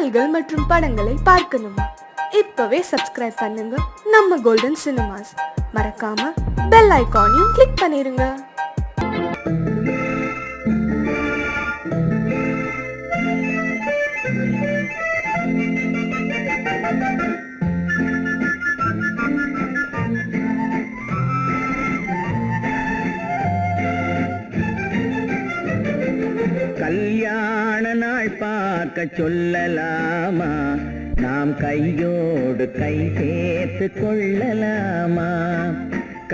பாடல்கள் மற்றும் படங்களை பார்க்கணுமா? இப்பவே சப்ஸ்கிரைப் பண்ணுங்க நம்ம கோல்டன் சினிமாஸ். மறக்காம பெல் ஐகானையும் கிளிக் பண்ணிருங்க. கல்யாண நாள் பார்க்க சொல்லலாமா? நாம் கையோடு கை சேர்த்து கொள்ளலாமா?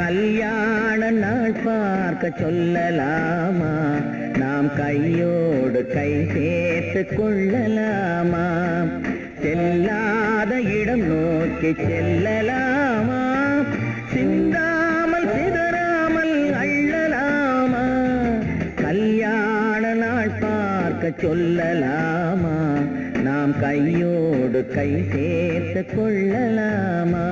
கல்யாண நாள் பார்க்க சொல்லலாமா? நாம் கையோடு கை சேர்த்து கொள்ளலாமா? செல்லாத இடம் நோக்கி செல்லலாமா? சிந்தாமல் சிதறாமல் அள்ளலாமா? கல்யாண நாள் பார்க்க சொல்லலாமா? நாம் கையோடு கை சேர்த்து கொள்ளலாமா?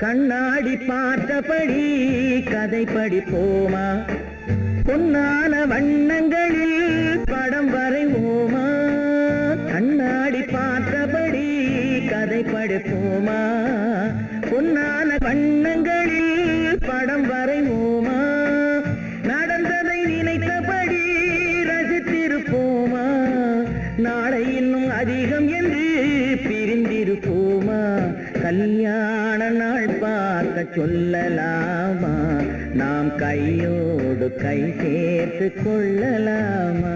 கண்ணாடி பார்த்தபடி கதை படிப்போமா? பொன்னான வண்ணங்களில் படம் வரைவோமா? கண்ணாடி பார்த்தபடி கதை படிப்போமா? பொன்னான வண்ணங்களில் படம் வரைவோமா? நடந்ததை நினைத்தபடி ரசித்திருப்போமா? நாளை இன்னும் அதிகம் என்று பிரிந்திருப்போமா? கல்யாண நாள் பார்க்க சொல்லலாமா? நாம் கையோடு கை சேர்த்து கொள்ளலாமா?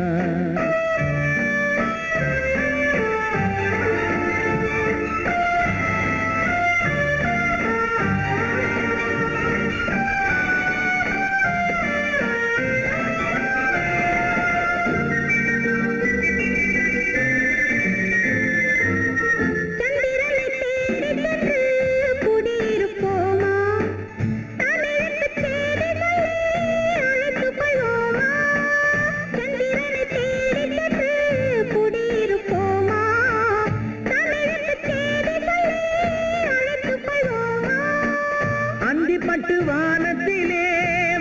பட்டு வானத்திலே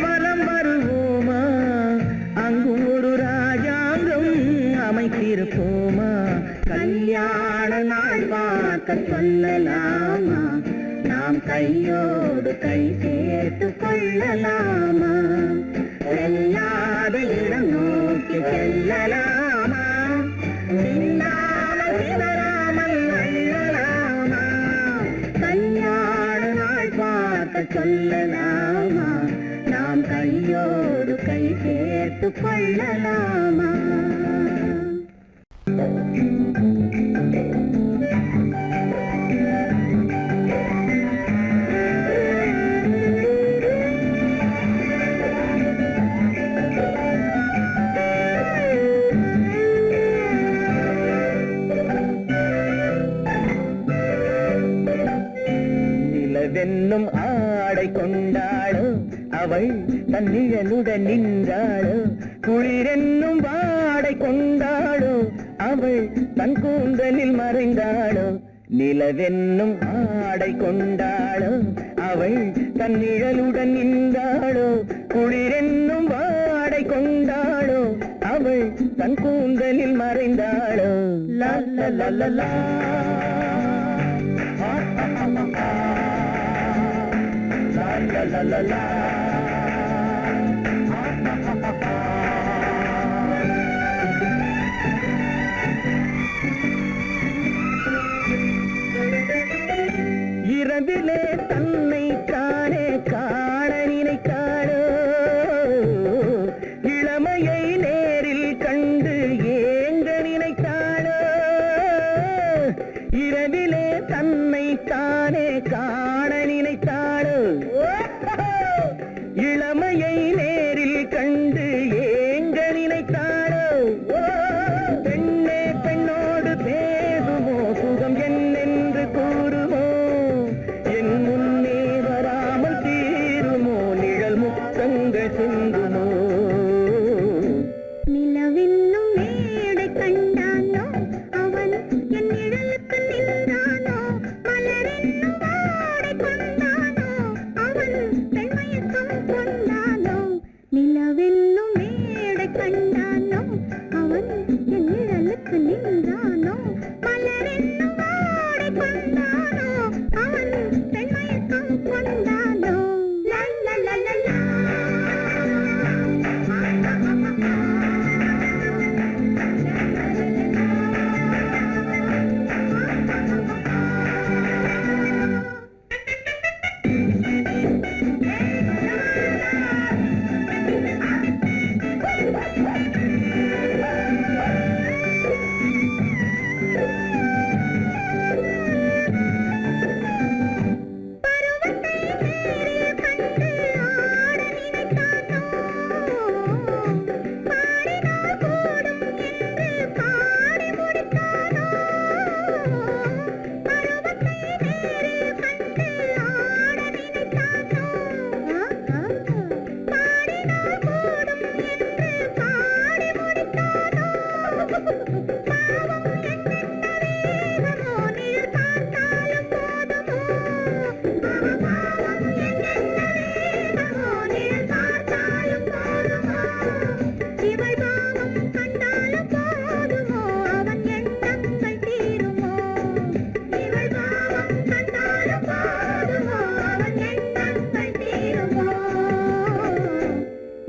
வலம் வருவோமா? அங்கு ஒரு ராஜாங்கம் அமைத்திருப்போமா? கல்யாண நாள் பார்க்க சொல்லலாமா? நாம் கையோடு கை சேர்த்து கொள்ளலாமா? செல்லாத இடம் நோக்கி செல்லலாமா? சிந்தாமல் சிதறாமல் அள்ளலாமா? கல்யாண நாள் பார்க்க சொல்லலாமா? நாம் கையோடு கை சேர்த்து கொள்ளலாமா? நிலவென்னும் ஆடை கொண்டாளோ அவள் தன் நிழலுடன் நின்றாளோ குளிரென்னும் வாடை கொண்டாளோ அவள் தன் கூந்தலில் மறைந்தாளோ நிலவென்னும் ஆடை கொண்டாளோ அவள் தன் நிழலுடன் நின்றாளோ குளிரென்னும் வாடை கொண்டாளோ அவள் தன் கூந்தலில் மறைந்தாளோ லா லா லா லா லா la la la la இரவிலே தன்னை காணே காண நினைத்தாளோ இளமையை நேரில் கண்டு ஏங்க நினைத்தாளோ இரவிலே தன்னை காணே காண நினைத்தாளோ இளமையை நேரில் கண்டு ஏங்க நினைத்தாளோ பெண்ணே பெண்ணோடு பேசுமோ சுகம் என்னென்று கூறுமோ என் முன்னே வராமல் தீருமோ நிழல் முத்தங்கள் சிந்துமோ நிலவென்னும் மேடை கண்டானோ அவன் என் நிழலுக்கு நின்றானோ மலரென்னும் வாடை கொண்டானோ அவன் பெண்மயக்கம் கொண்டானோ நிலவென்னும் மேடை கண்டானோ அவன் என் நிழலுக்கு நின்றானோ மலரென்னும் வாடை கொண்டானோ அவன் பெண்மயக்கம் கொண்டானோ லா லா லா லா லா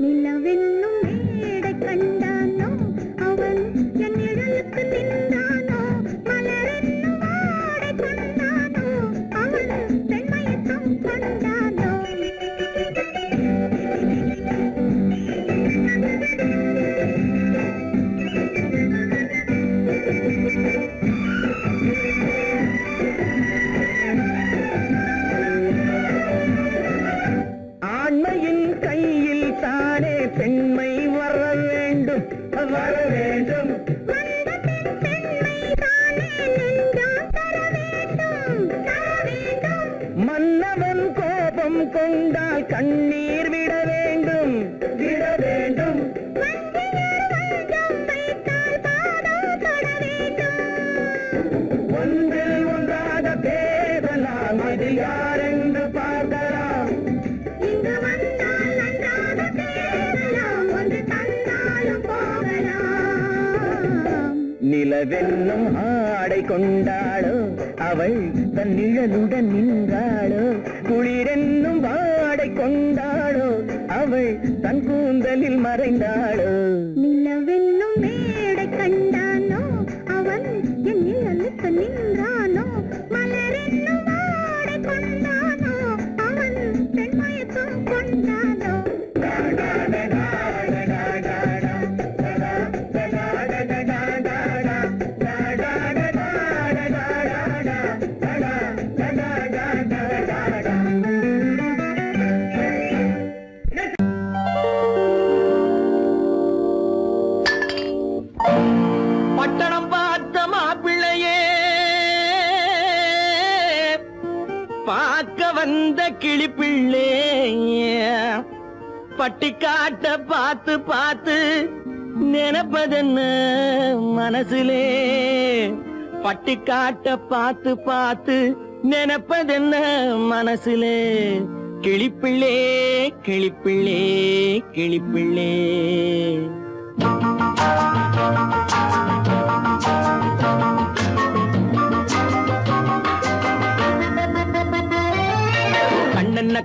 நிலவென்னும் மேடை கண்டானோ அவன் என் நிழலுக்கு நின்றானோ மலரென்னும் வாடை கொண்டானோ அவன் பெண்மயக்கம் கொண்டானோ ஆண்மையின் கையில் தானே பெண்மை வர வேண்டும் வர வேண்டும் மன்னவன் கோபம் கொண்டால் கண்ணீர் விட வேண்டும் விட வேண்டும் ஒன்றில் ஒன்றாக பேசலாம் அது யாரென்று பார்க்கலாம் இங்கு வந்தால் நன்றாக பேசலாம் ஒன்று தந்தாலும் போகலாம் நிலவென்னும் ஆடை கொண்டாளோ அவள் தன் நிழலுடன் நின்றாளோ குளிரென்னும் வாடை கொண்டாளோ அவள் தன் கூந்தலில் மறைந்தாளோ நிலவென்னும் மேடை கண்டானோ அவன் என் நிழலுக்கு நின்றானோ மலரென்னும் வாடை கொண்டானோ அவன் பெண்மயக்கம் கொண்டானோ பட்டணம் பார்த்த மாப்பிள்ளையே பார்க்க வந்த கிளிப்பிள்ளே பட்டிக்காட்ட பார்த்து பார்த்து நினைப்பதென்ன மனசுலே பட்டி காட்ட பார்த்து பார்த்து நினைப்பதென்ன மனசுலே கிளிப்பிள்ளே கிளிப்பிள்ளே கிளிப்பிள்ளே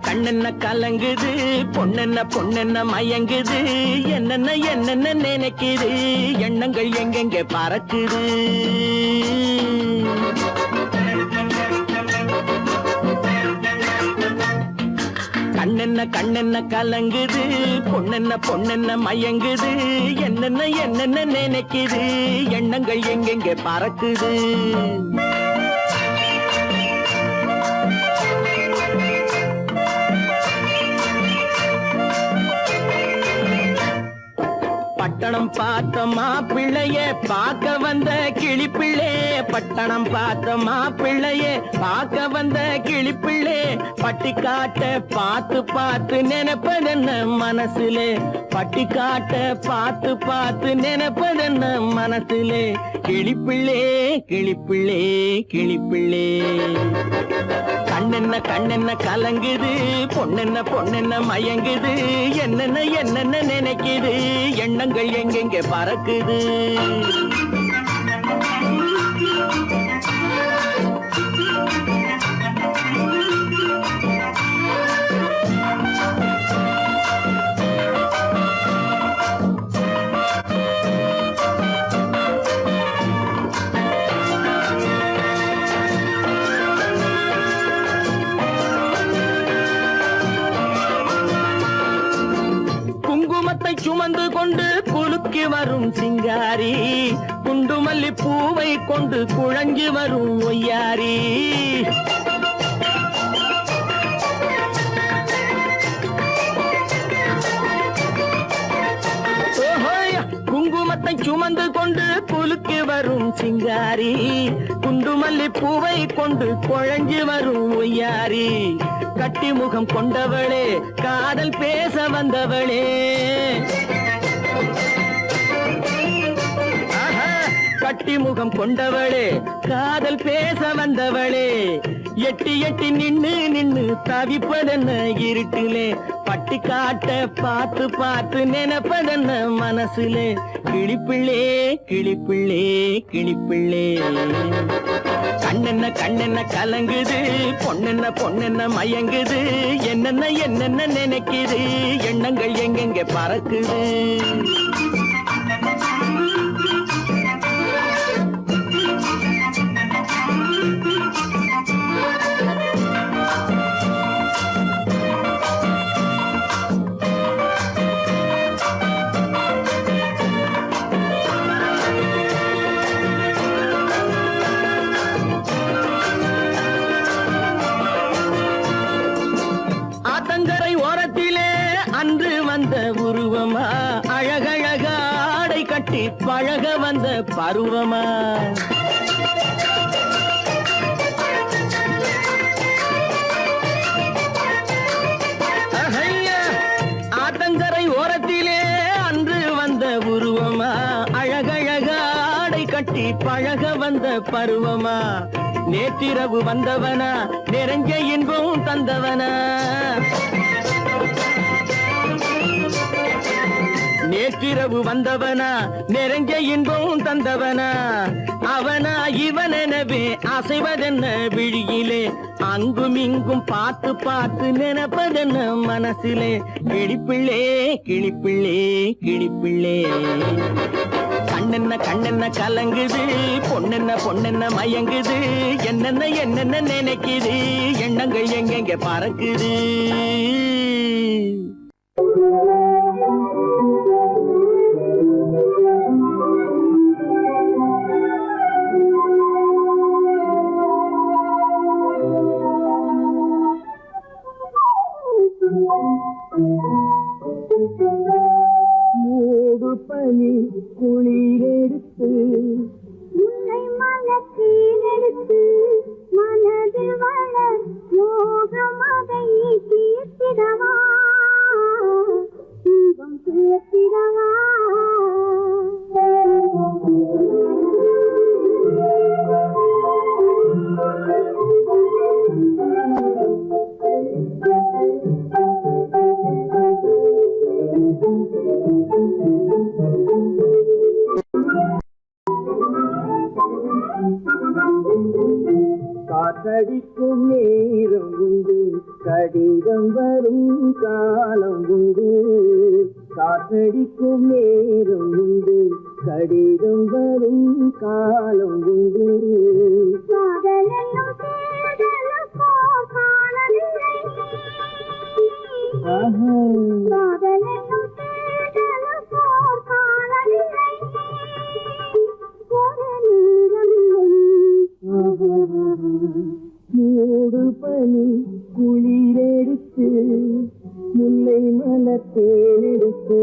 கண்ணென்ன கலங்குது பொண்ணென்ன பொண்ணென்ன மயங்குது என்னென்ன என்னென்ன நினைக்குது எண்ணங்கள் எங்கெங்க பறக்குது கண்ணென்ன கலங்குது பொண்ணென்ன பொண்ணென்ன மயங்குது என்னென்ன என்னென்ன நினைக்குது எண்ணங்கள் எங்கெங்க பறக்குது பட்டணம் பார்த்த மாப்பிள்ளைய பார்க்க வந்த கிளிப்பிள்ளே பட்டணம் பார்த்த மாப்பிள்ளைய பார்க்க வந்த கிளிப்பிள்ளே பட்டி காட்ட பார்த்து பார்த்து நினைப்பதென்ன மனசுலே பட்டி காட்ட பார்த்து பார்த்து நினைப்பதென்ன மனசுலே கிளிப்பிள்ளே கிளிப்பிள்ளே கிளிப்பிள்ளே கண்ணென்ன கலங்குது பொண்ணென்ன பொண்ணென்ன மயங்குது என்னென்ன என்னென்ன நினைக்குது எண்ணங்கள் எங்கெங்க பறக்குது சுமந்து கொண்டு குலுக்கி வரும் சிங்காரி குண்டுமல்லி பூவை கொண்டு குழஞ்சி வரும் ஒய்யாரி குங்குமத்தை சுமந்து கொண்டு குலுக்கி வரும் சிங்காரி குண்டுமல்லி பூவை கொண்டு குழஞ்சி வரும் ஒய்யாரி கட்டி முகம் கொண்டவளே காதல் பேச வந்தவளே கட்டி முகம் கொண்டவளே காதல் பேச வந்தவளே எட்டி எட்டி நின்னு தவிப்பதென்ன இருட்டிலே பட்டி காட்ட பார்த்து பார்த்து நினைப்பதென்ன மனசுலே கிளிப்பிள்ளே கிளிப்பிள்ளே கிளிப்பிள்ளே கண்ணென்ன கலங்குது பொண்ணென்ன பொண்ணென்ன மயங்குது என்னென்ன என்னென்ன நினைக்குது எண்ணங்கள் எங்கெங்க பறக்குது உருவமா அழகழக ஆடை கட்டி பழக வந்த பருவமா ஆத்தங்கரை ஓரத்திலே அன்று வந்த உருவமா அழகழக ஆடை கட்டி பழக வந்த பருவமா நேற்றிரவு வந்தவனா நிறைஞ்ச இன்பம் தந்தவனா நேற்றிரவு வந்தவனா நிறைஞ்ச இன்பம் தந்தவனா அவனா இவனெனவே அசைவதென்ன விழியிலே அங்கும் இங்கும் பார்த்து பார்த்து நினைப்பதென்ன மனசிலே கிளிப்பிள்ளே கிளிப்பிள்ளே கிளிப்பிள்ளே கண்ணென்ன கலங்குது பொண்ணென்ன பொண்ணென்ன மயங்குது என்னென்ன என்னென்ன நினைக்குது எண்ணங்கள் எங்கெங்க பறக்குது மூடு பனி குளிரெடுத்து உன்னை மனத்தீரெடுத்து மனது வளர் யோகமதை தீர்த்திடவா தீபம் தீர்த்திடவா காற்றடிக்கும் நேரம் உண்டு, கடிதம் வரும் காலம் உண்டு. காற்றடிக்கும் நேரம் உண்டு, கடிதம் வரும் காலம் உண்டு. காதலென்னும் தேடலுக்கோ காணவில்லை. காதலென்னும் தேடலுக்கோ காணவில்லை. ஒரு நேரமில்லை. மூடு பனி குளிரெடுத்து, முல்லை மலத்தேனெடுத்து,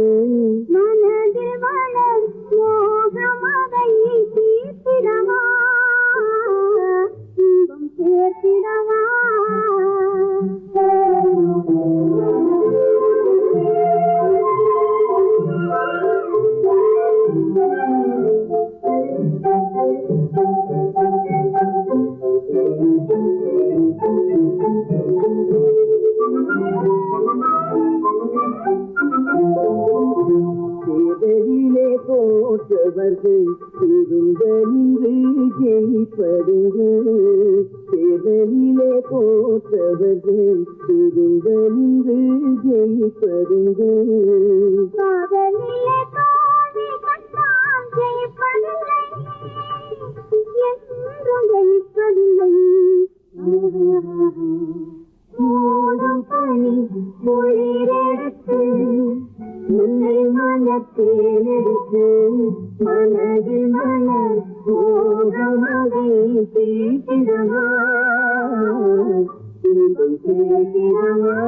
மனதில் வளர் மோகமதை தீர்த்திடவா, இன்பம் சேர்த்திடவா. தேர்தலிலே தோற்றவர்கள் திருந்த நின்று ஜெயிப்பதுங்கள். தேர்தலிலே தோற்றவர்கள் திருந்த நின்று ஜெயிப்பதுங்கள். காதலிலே தோல்வி கண்டால் ஜெயிப்பதில்லை, என்றும் ஜெயிப்பதில்லை. மூடும் பனி குளிரெடுத்து, முல்லை மலத்தேனெடுத்து, மனதில் மலர் மோகமதை தீர்த்திடவா, இன்பம் சேர்த்திடவா.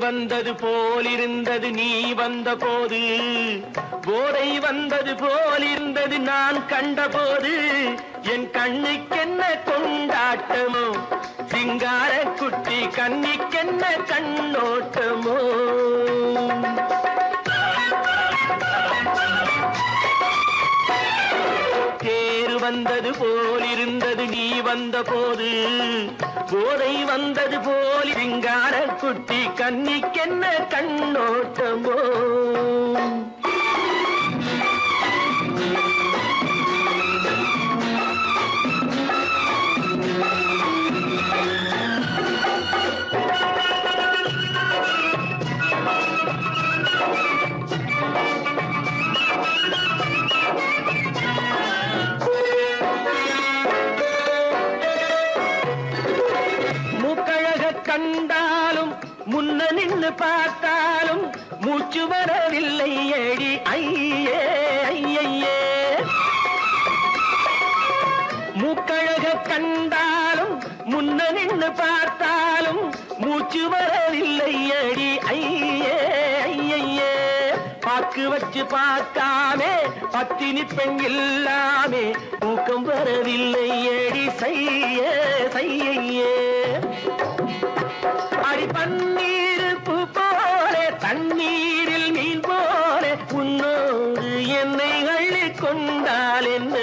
வந்தது போலிருந்தது நீ வந்த போது, போதை வந்தது போலிருந்தது நான் கண்டபோது, என் கண்ணுக்கென்ன கொண்டாட்டமோ, சிங்கார குட்டி கண்ணிக்கென்ன கண்ணோட்டமோ. தேர் வந்தது போலிருந்தது நீ வந்த போது, போதை வந்தது போல் சிங்கார குட்டி கண்ணிக்கென்ன கண்ணோட்டமோ. கண்டாலும் முன்ன நின்று பார்த்தாலும் மூச்சு வரவில்லை ஏடி ஐயே ஐயே. மூக்கழக கண்டாலும் முன்ன நின்று பார்த்தாலும் மூச்சு வரவில்லை ஏடி ஐயே ஐயே. பாக்கு வச்சு பார்க்காமே பத்தினி பெண் இல்லாமே தூக்கம் வரவில்லை ஏடி செய்ய செய்யே. அடி பன்னீர் பூ போல தண்ணீரில் மீன் போல உன்னோடு என்னை அள்ளி கொண்டால் என்ன.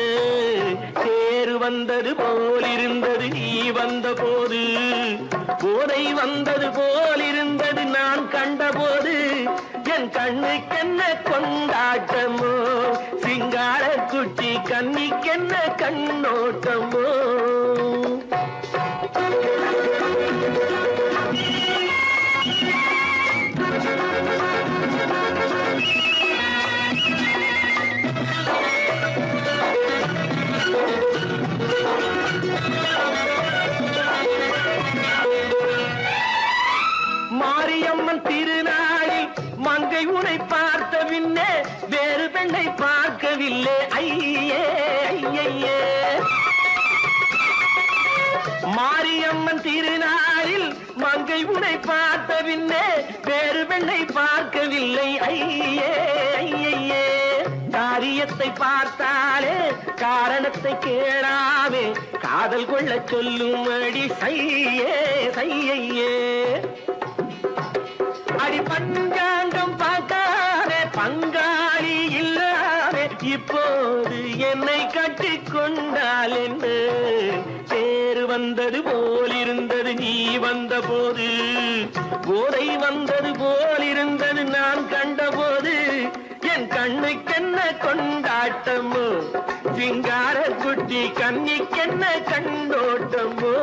தேர் வந்தது போலிருந்தது நீ வந்த போது, போதை வந்தது போலிருந்தது நான் கண்டபோது, என் கண்ணுக்கென்ன கொண்டாட்டமோ, சிங்கார குட்டி கண்ணிக்கென்ன கண்ணோட்டமோ. மாரியம்மன் திருநாளில் மங்கை உனை பார்த்த பின்னே வேறு பெண்ணை பார்க்கவில்லை ஐயே ஐயே. மாரியம்மன் திருநாளில் மங்கை உனை பார்த்த பின்னே வேறு பெண்ணை பார்க்கவில்லை ஐயே ஐயே. காரியத்தை பார்த்தாலே காரணத்தை கேளாமே காதல் கொள்ள சொல்லும் அடி செய்யே செய்யே. அடி பஞ்சாங்கம் பார்த்தாரே பங்காளி இல்லாரே இப்போது என்னை கட்டி கொண்டால் என்று தேர் வந்தது போலிருந்தது நீ வந்த போது போதை வந்தது போலிருந்தது நான் கண்டபோது என் கண்ணுக்கென்ன கொண்டாட்டமோ சிங்கார குட்டி கண்ணிக்கென்ன கண்டோட்டமோ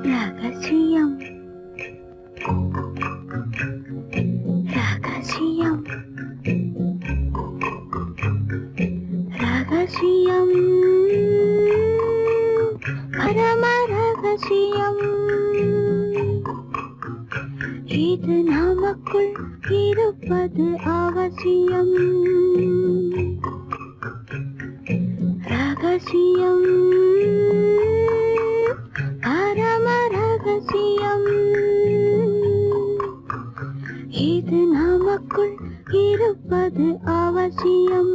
ரகசியம் ரகசியம் ரகசியம் பரம ரகசியம் இது நமக்குள் இருப்பது அவசியம் ரகசியம் பரம ரகசியம் இது நமக்குள் இருப்பது அவசியம்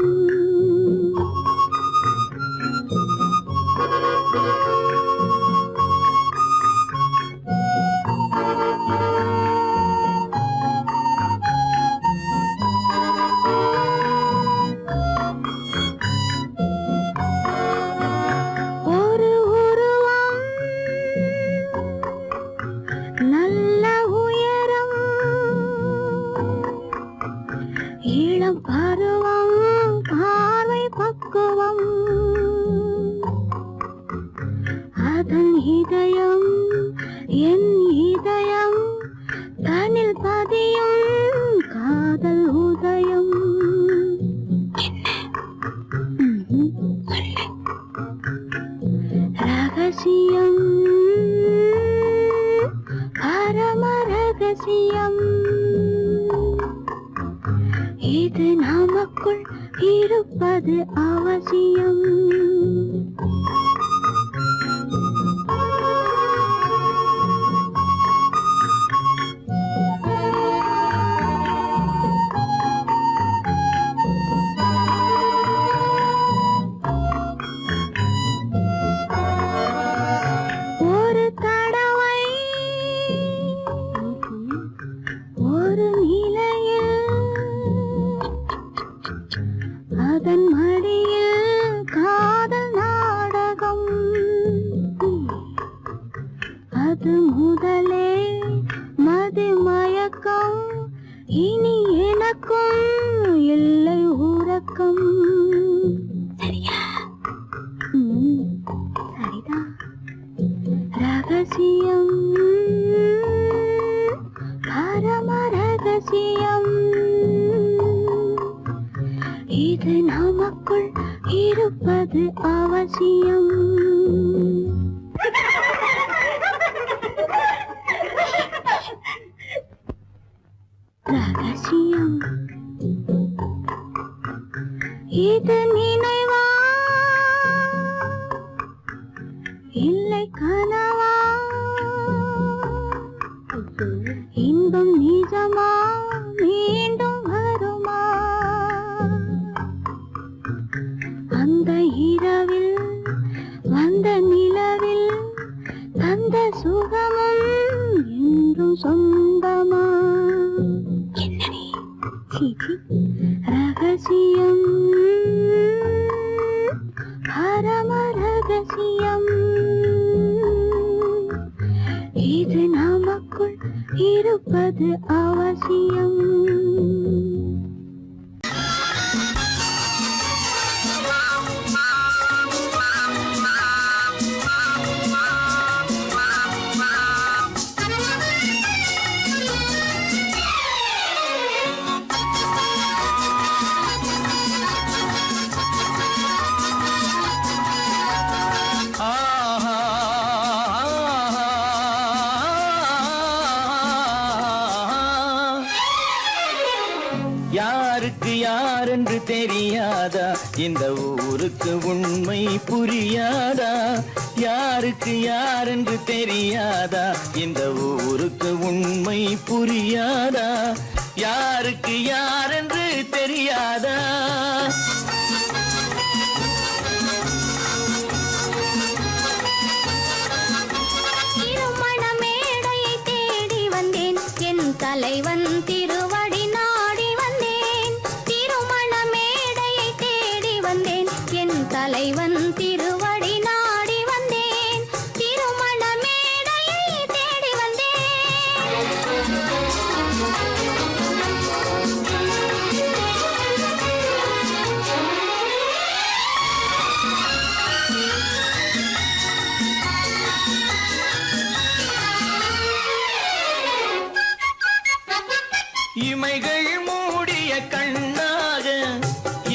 ஒரு உருவம் நல்ல உயரம் இளம் பருவம் பார்வை பக்குவம் அதன் இதயம் என் இதயம் தனில் பதியும் காதல் உதயம் ரகசியம் பரம ரகசியம் இது நமக்குள் இருப்பது அவசியம் ஒரு தடவை ஒரு நிலையில் அதன் மடியில் காதல் நாடகம் அது முதலே மதிமயக்கம் இனி எனக்கும் இல்லை உறக்கம் சரியா சரிதான் ரகசியம் பரம ரகசியம் இது நமக்குள் இருப்பது அவசியம் ரகசியம் இது நினைவா இல்லை கனவா இன்பம் நிஜமா மீண்டும் வருமா அந்த இரவில் வந்த நிலவில் தந்த சுகமும் என்றும் சொந்தமா என்னடி சீச்சி ரகசியம் பரம ரகசியம் இது நமக்குள் இருப்பது அவசியம் யாருக்கு யார் என்று தெரியாதா இந்த ஊருக்கு உண்மை புரியாதா யாருக்கு யார் என்று தெரியாதா இந்த ஊருக்கு உண்மை புரியாதா யாருக்கு யார் என்று தெரியாதா தலைவன் திருவடி நாடி வந்தேன் திருமண மேடையை தேடி வந்தேன் என் தலைவன் திருவடி நாடி வந்தேன் திருமண மேடையை தேடி இமைகள் மூடிய கண்ணாக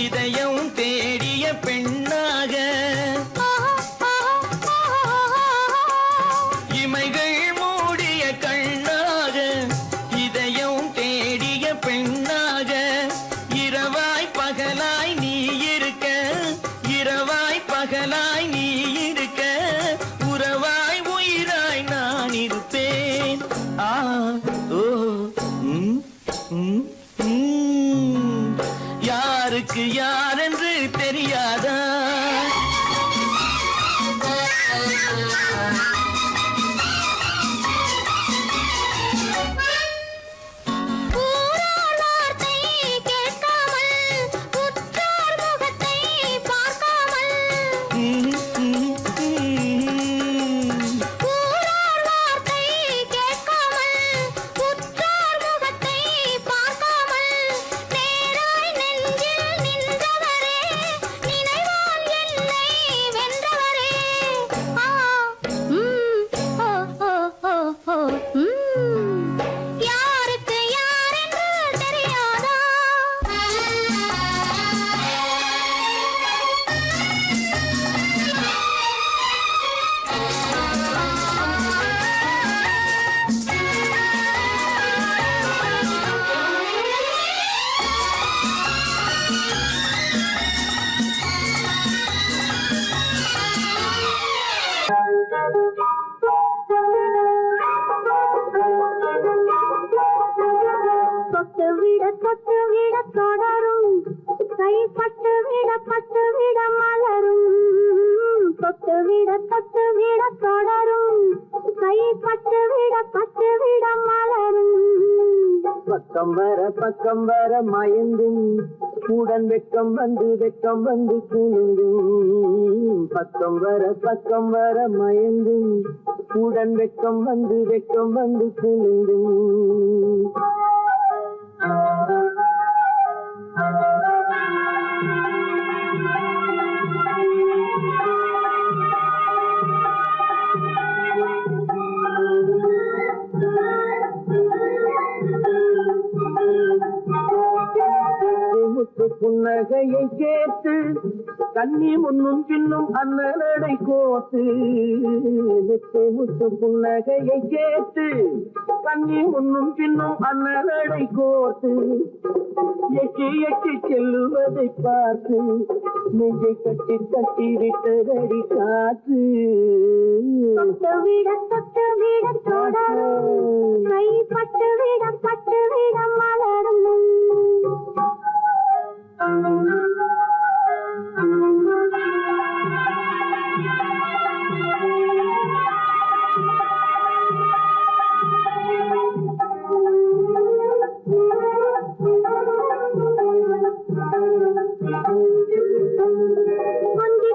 இதயம் தேடிய பெண்ணாக இமைகள் மூடிய கண்ணாக இதயம் தேடிய பெண்ணாக இரவாய் பகலாய் நீ இருக்க இரவாய் பகலாய் நீ இருக்க உறவாய் உயிராய் நான் இருப்பேன் ஆ ஓ யாருக்கு யார் என்று தெரியாதா யாருக்கு யார் என்று தெரியாதா தொட்டு விட தொடரும் கை பட்டு விட மலரும் தொட்டு விட தொடரும் கை பட்டு விட மலரும் பக்கம் வர மயங்கும் உடன் வெக்கம் வந்து குலுங்கும் பக்கம் வர மயங்கும் உடன் வெக்கம் வந்து குலுங்கும் புன்னகையை கேட்டு கண்ணி முன்னும் பின்னும் அண்ணனடை கோத்து முத்து புன்னகையை கேட்டு கண்ணி முன்னும் பின்னும் அண்ணனடை கோத்து எட்டி செல்லுவதை பார்த்து நெஞ்சை கட்டி விட்டதடி காத்து தொட்டு விட தொடரும் கை பட்டு விட மலரும்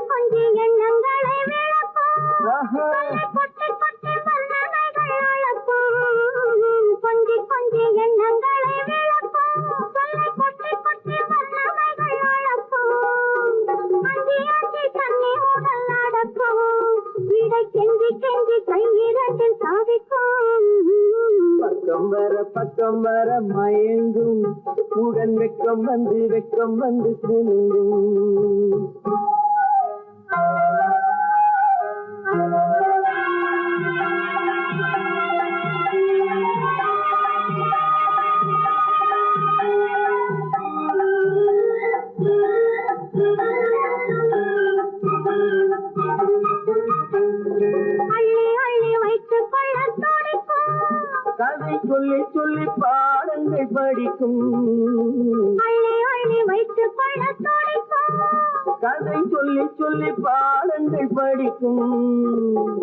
கொஞ்சி எண்ணங்களை விளக்கும் கொட்டி வல்லவைகள் அழக்கும் கொஞ்சி எண்ணங்களை விளக்கும் கொட்டி வல்லவைகள் அழக்கும் அஞ்சி தண்ணி உடல் நடக்கும் இடை கெஞ்சி கையிரண்டில் சாதிக்கும் பக்கம் வர மயங்கும் உடன் வெக்கம் வந்து குலுங்கும் அள்ளி வைத்துக் கொள்ள துடிக்கும் கதை சொல்லி பாடங்கள் படிக்கும் அள்ளி வைத்துக் கொள்ள துடிக்கும் கதை சொல்லி பாடங்கள் படிக்கும்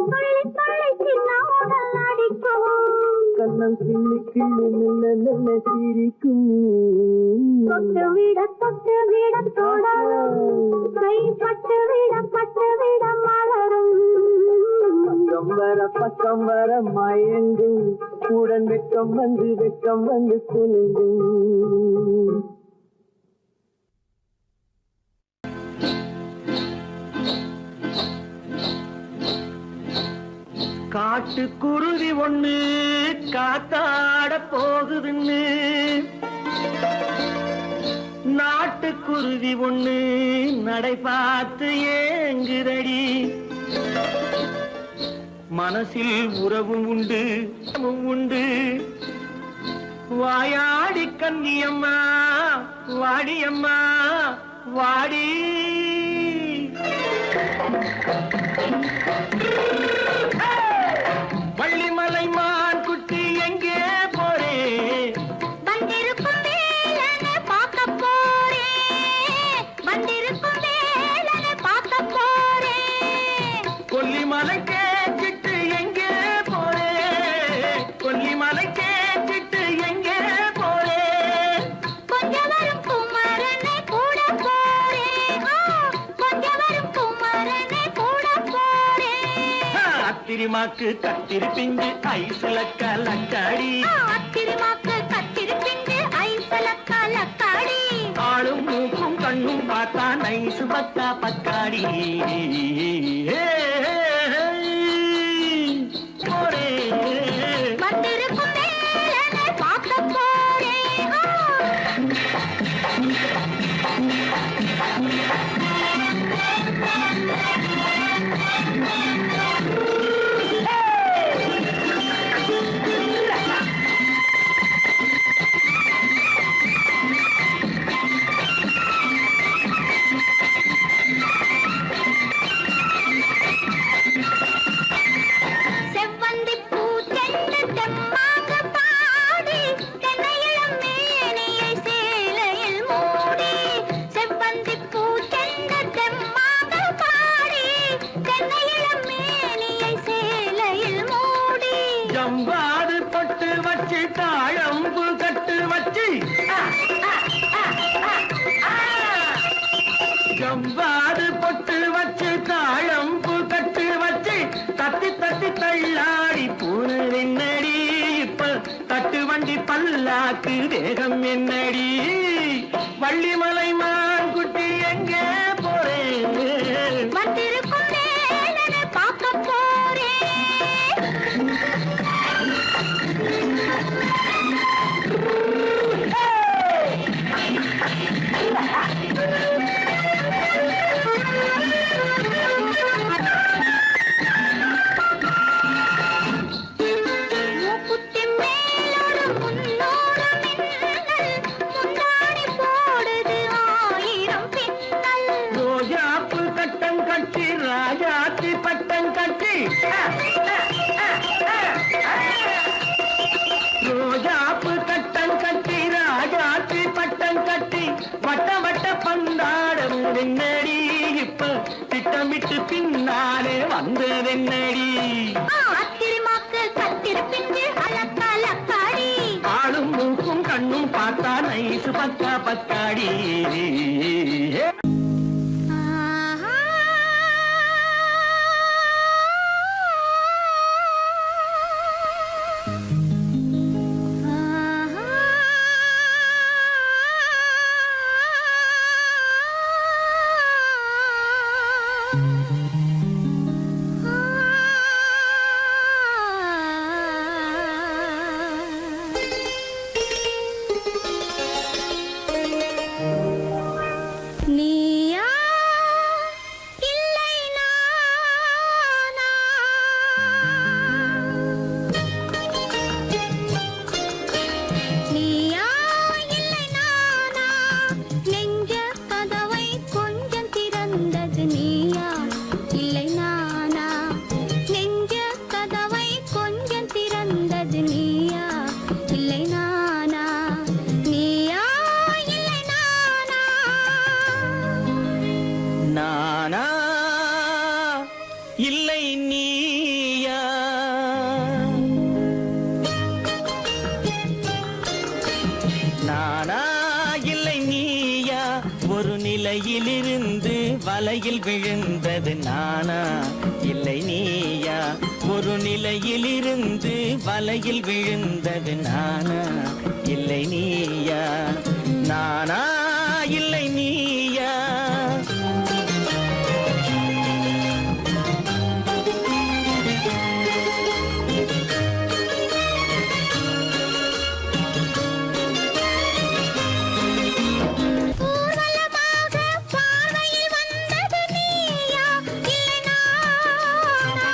துள்ளி சின்ன உடல் அடிக்கவும் கண்ணம் கிள்ளி கிள்ளி மெல்ல மெல்ல சிரிக்கும் தொட்டு விட தொடரும் கை பட்டு விட மலரும் பக்கம் வர மயங்கும் உடன் வெக்கம் வந்து குலுங்கும் காட்டுக்குருவி ஒண்ணு காத்தாட போகுதுன்னு நாட்டுக்குருவி ஒண்ணு நடை பார்த்து ஏங்குதடி மனசில் உறவும் உண்டு உண்டு வாயாடி கன்னியம்மா வாடியம்மா வாடி வள்ளிமலை மான் குட்டி எங்கே போறே வந்திருக்கும் வேலனை பார்க்க போறேன் வந்திருக்கும் வேலனை பார்க்க போறேன் கொல்லிமலை கேச்சிட்டு எங்கே போறே கொல்லிமலை கேச்சிட்டு எங்கே போறே கொஞ்சம் வரும் குமரனை கூட போறேன் கொஞ்சம் வரும் குமரனை கூட போறேன் அத்திரிமாக்கு கத்திருப்பிங்கு ஐசுல கலக்காடி அத்திரிமாக்கு கத்திருப்பிங்கு ஐசல கலக்காடி ஆளும் மூக்கும் கண்ணும் பார்த்தா நைசு பக்கா பக்காடி போறே வந்திருக்கும் வேலனை பார்க்க போறேன் செவ்வந்தி பூ செண்டு தெம்மாக பாடி தென்னையிளம் மேனியை சேலையில் மூடி செவ்வந்தி பூ செண்டு தெம்மாக பாடி தென்னையிளம் மேனியை சேலையில் மூடி ஜம்பாது பட்டு வச்சு தாழம்பு கட்டு வச்சு ஜம்பாது பொட்டு வச்சு தாழம்பு கட்டு வச்சு தத்தி தத்தி தள்ளாடி பூனடி இப்ப தட்டு வண்டி பல்லாக்கு வேகம் என்னடி வள்ளிமலை மான் குட்டி எங்கே போறேன் வந்திருக்கும் வேலனை பார்க்க போறேன் மூக்குத்தி மேலோடு முன்னோடு மின்னல் முந்தாடி போடுது ஆயிரம் பின்னல் ரோஜாப்பு கட்டம் கட்டி ராஜாத்தி பட்டம் கட்டி ரோஜாப்பு கட்டம் கட்டி ராஜாத்தி பட்டம் கட்டி வட்ட வட்ட பந்தாடம் என்னடி இப்ப திட்டமிட்டு பின்னாலே வந்ததென்னடி அத்திரிமாக்கு கத்திருப்பிஞ்சு அலக்காடி ஆளும் மூக்கும் கண்ணும் பார்த்தா நைசு பக்கா பக்காடி நீ நானா இல்லை நீயா ஒரு நிலையிலிருந்து வலையில் விழுந்தது நானா இல்லை நீயா ஒரு நிலையிலிருந்து வலையில் விழுந்தது நானா இல்லை நீயா நானா இல்லை நீயா ஊர்வலமாக பார்வையில் வந்தது நீயா இல்லை நானா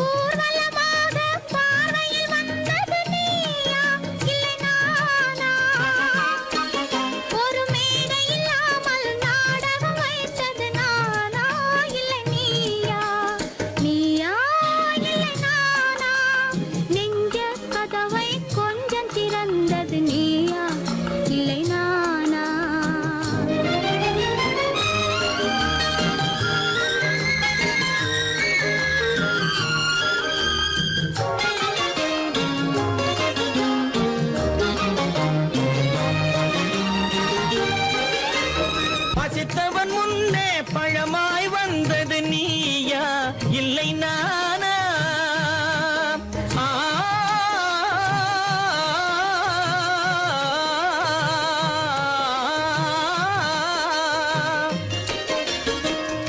ஊர்வலமாக பார்வையில் வந்தது நீயா இல்லை நானா ஒரு மேடை இல்லாமல் நாடகம் வைத்தது நானா இல்லை நீயா நீயா இல்லை நானா நெஞ்ச கதவை கொஞ்சம் திறந்தது நீயா இல்லை நானா பசித்தவன் முன்னே பழமாய் வந்தது நீயா இல்லை நானா ஆ,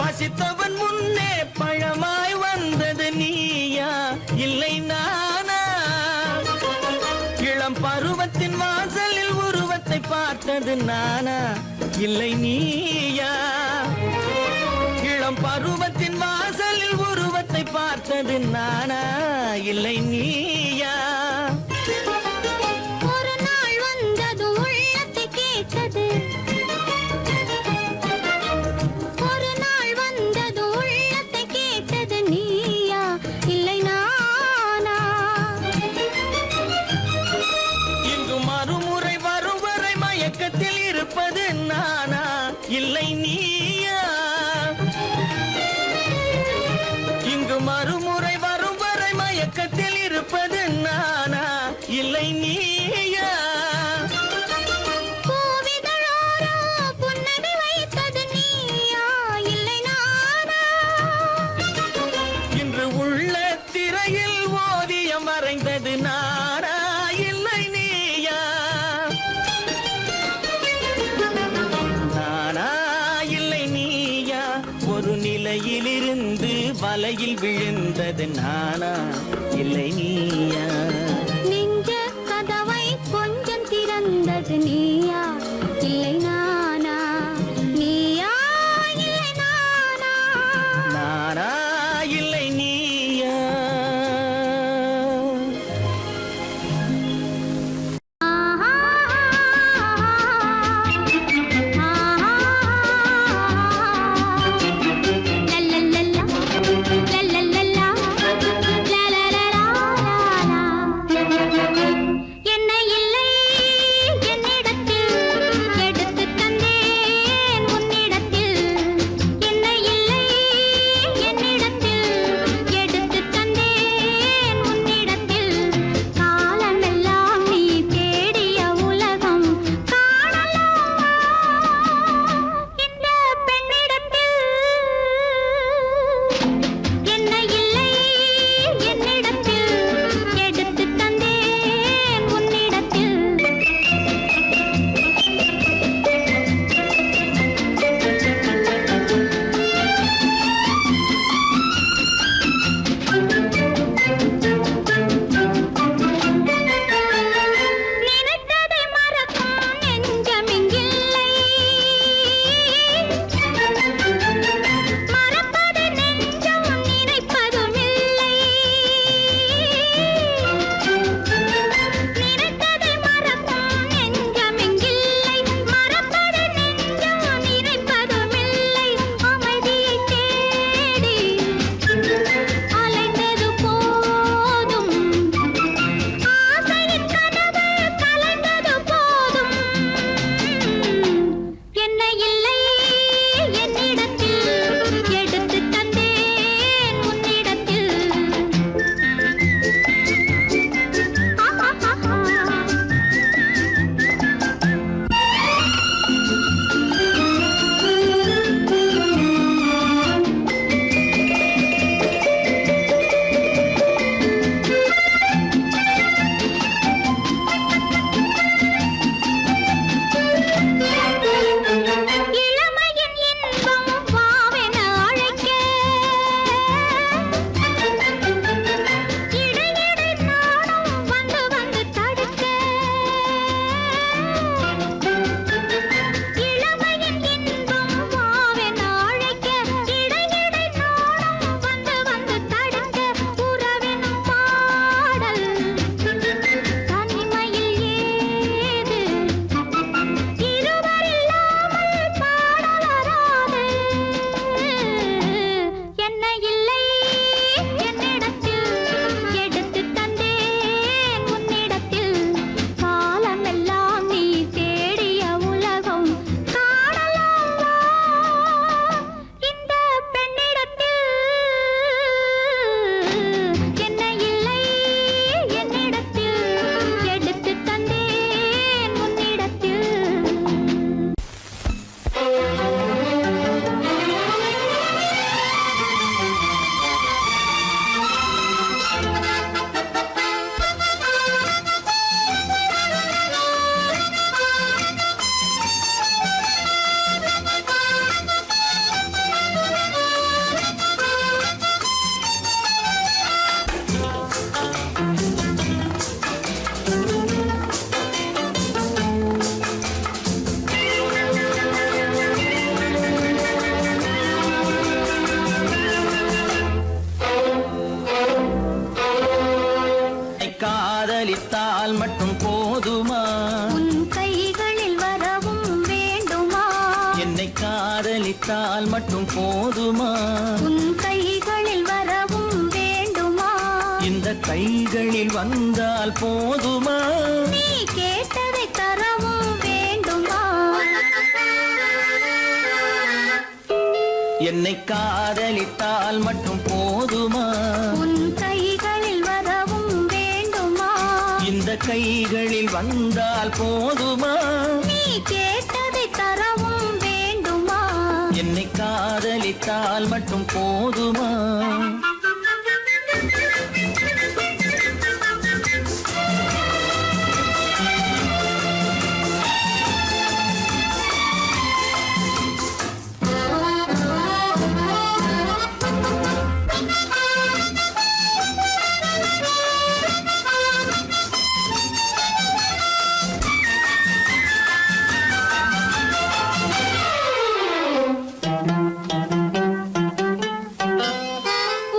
பசித்தவன் முன்னே பழமாய் வந்தது நீயா இல்லை நானா இளம் பருவத்தின் வாசலில் உருவத்தை பார்த்தது நானா இல்லை நீயா இளம் பருவத்தின் வாசலில் உருவத்தை பார்த்தது நானா இல்லை நீயா ஒரு நாள் வந்தது உள்ளத்தை கேட்டது ஒரு நாள் வந்தது உள்ளத்தை கேட்டது நீயா இல்லை நானா இங்கு மறுமுறை வரும் வரை மயக்கத்தில் இருப்பது நானா இல்லை நீயா இங்கு மறுமுறை வரும் வரை மயக்கத்தில் இருப்பது நானா இல்லை நீயா பூவிதழோரோ புன்னகை வைத்தது நீயா இல்லை நானா இன்று உள்ள திரையில் ஓவியம் வரைந்தது நானா இல்லை நீயா நானா இல்லை நீயா ஒரு நிலையிலிருந்து வலையில் விழுந்தது நானா இல்லை நீயா நெஞ்ச கதவை கொஞ்சம் திறந்தது நீயா இல்லை நானா நீயா இல்லை நானா நானா இல்லை நீயா ஆஹா லல்லல்லல்லா லல்லல்லல்லா லலலலா காதலித்தால் மட்டும் போதுமா? உன் கைகளில் வரவும் வேண்டுமா? என்னை காதலித்தால் மட்டும் போதுமா? உன் கைகளில் வரவும் வேண்டுமா? இந்த கைகளில் வந்தால் போதுமா? நீ கேட்டதை தரவும் வேண்டுமா? என்னை காதலித்தால் மட்டும் போதுமா? உன் கைகளில் வரவும் வேண்டுமா? இந்த கைகளில் வந்தால் போதுமா? நீ கேட்டதை தரவும் வேண்டுமா? என்னை காதலித்தால் மட்டும் போதுமா?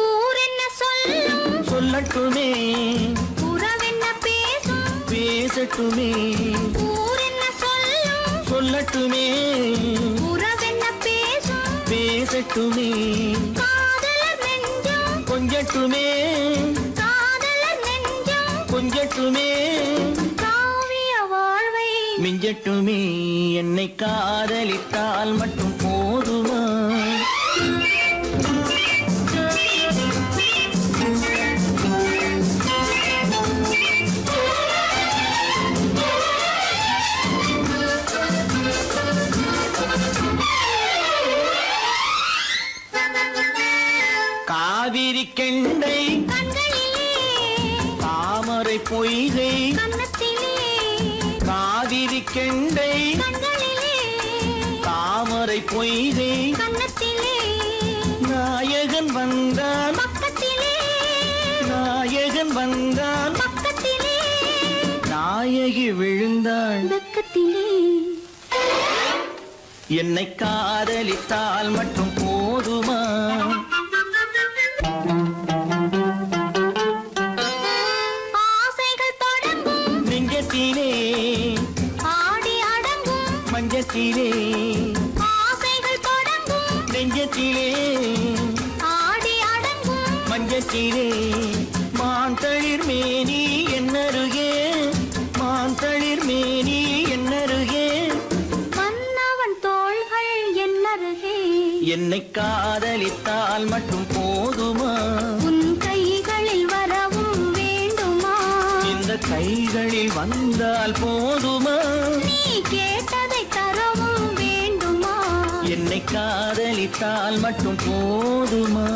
ஊரென்ன சொல்லும் சொல்லட்டுமே, உறவென்ன பேசும் பேசட்டுமே, ஊரென்ன சொல்லும் சொல்லட்டுமே, உறவென்ன பேசும் பேசட்டுமே, காதலர் நெஞ்சம் கொஞ்சட்டுமே, காதலர் நெஞ்சம் கொஞ்சட்டுமே, காவிய வாழ்வை மிஞ்சட்டுமே. என்னை காதலித்தால் மட்டும் போதுமா? காவிரி கெண்டை கண்களிலே தாமரை பொய்கை, கன்னத்திலே காவிரி கெண்டை கண்களிலே தாமரை பொய்கை, கன்னத்திலே நாயகன் வந்தான், பக்கத்திலே நாயகன் வந்தான், பக்கத்திலே நாயகி விழுந்தாள். பக்கத்திலே என்னை காதலித்தால் மட்டும் போதுமா? ஆசைகள் தொடங்கும் நெஞ்சத்திலே ஆடி அடங்கும் மஞ்சத்திலே, ஆசைகள் தொடங்கும் நெஞ்சத்திலே ஆடி அடங்கும் மஞ்சத்திலே, மாந்தளிர் மேனி என்னருகே, மாந்தளிர் மேனி என்னருகே, மன்னவன் தோள்கள் என்னருகே என்னை காதலித்தால் மட்டும் போதுமா? உன் கைகளில் வரவும் வேண்டுமா? இந்த கைகளில் வந்தால் போதுமா? நீ கேட்டதை தரவும் வேண்டுமா? என்னை காதலித்தால் மட்டும் போதுமா?